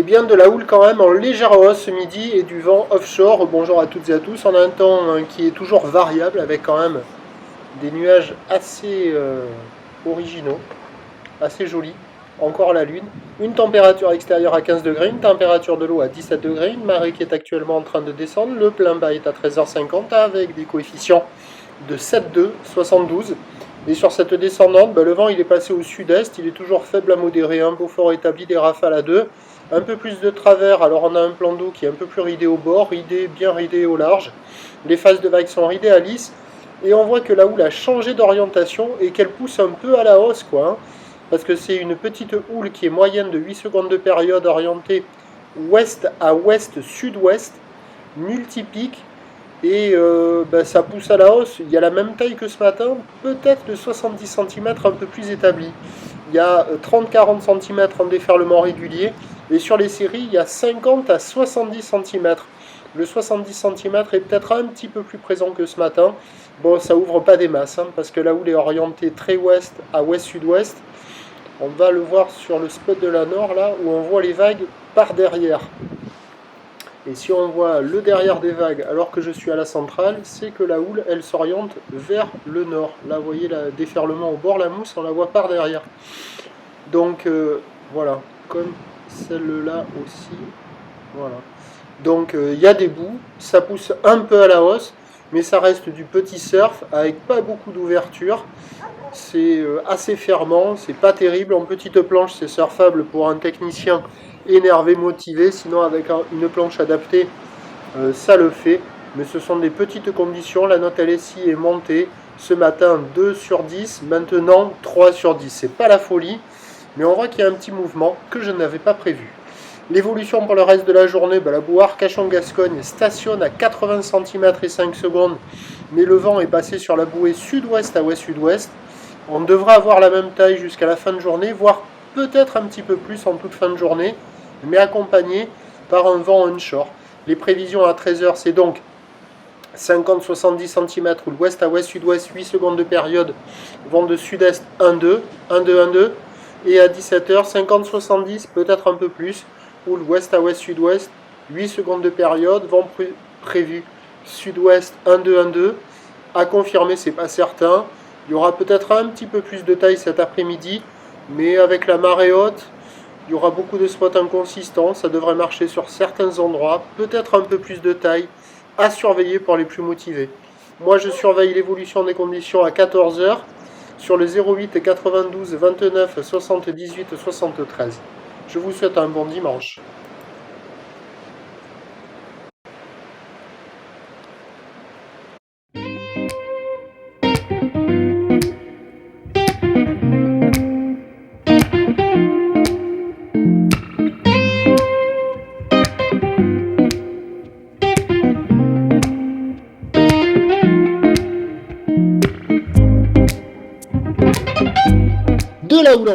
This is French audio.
bien de la houle quand même en légère hausse ce midi et du vent offshore. Bonjour à toutes et à tous. On a un temps qui est toujours variable avec quand même des nuages assez originaux, assez jolis. Encore la lune. Une température extérieure à 15 degrés, une température de l'eau à 17 degrés, une marée qui est actuellement en train de descendre. Le plein bas est à 13h50 avec des coefficients de 7,2, 72. Et sur cette descendante, le vent il est passé au sud-est, il est toujours faible à modéré, un beau fort établi, des rafales à 2. Un peu plus de travers, alors on a un plan d'eau qui est un peu plus ridé au bord, bien ridé au large. Les faces de vagues sont ridées à lisse. Et on voit que la houle a changé d'orientation et qu'elle pousse un peu à la hausse, quoi. Parce que c'est une petite houle qui est moyenne de 8 secondes de période orientée ouest à ouest, sud-ouest, multipique. Et ça pousse à la hausse. Il y a la même taille que ce matin, peut-être de 70 cm un peu plus établi. Il y a 30-40 cm en déferlement régulier. Et sur les séries, il y a 50 à 70 cm. Le 70 cm est peut-être un petit peu plus présent que ce matin. Bon, ça ouvre pas des masses, parce que la houle est orientée très ouest à ouest-sud-ouest. On va le voir sur le spot de la Nord, là, où on voit les vagues par derrière. Et si on voit le derrière des vagues alors que je suis à la centrale, c'est que la houle, elle s'oriente vers le nord. Là, vous voyez le déferlement au bord, la mousse, on la voit par derrière. Donc, voilà, comme celle-là aussi. Voilà. Donc, il y a des bouts, ça pousse un peu à la hausse, mais ça reste du petit surf avec pas beaucoup d'ouverture. C'est assez fermant, c'est pas terrible. En petite planche, c'est surfable pour un technicien énervé, motivé. Sinon, avec une planche adaptée, ça le fait. Mais ce sont des petites conditions. La note LSI est montée. Ce matin, 2 sur 10. Maintenant, 3 sur 10. C'est pas la folie. Mais on voit qu'il y a un petit mouvement que je n'avais pas prévu. L'évolution pour le reste de la journée, la bouée Arcachon-Gascogne stationne à 80 cm et 5 secondes. Mais le vent est passé sur la bouée sud-ouest à ouest-sud-ouest. On devrait avoir la même taille jusqu'à la fin de journée, voire peut-être un petit peu plus en toute fin de journée, mais accompagné par un vent onshore. Les prévisions à 13h, c'est donc 50-70 cm ou l'ouest à ouest-sud-ouest, 8 secondes de période, vent de sud-est 1-2, 1-2, 1-2, et à 17h, 50-70, peut-être un peu plus, ou l'ouest à ouest-sud-ouest, 8 secondes de période, vent prévu sud-ouest 1-2, 1-2, à confirmer, c'est pas certain. Il y aura peut-être un petit peu plus de taille cet après-midi, mais avec la marée haute, il y aura beaucoup de spots inconsistants, ça devrait marcher sur certains endroits, peut-être un peu plus de taille, à surveiller pour les plus motivés. Moi je surveille l'évolution des conditions à 14h, sur le 08 92 29 78 73. Je vous souhaite un bon dimanche. De la houle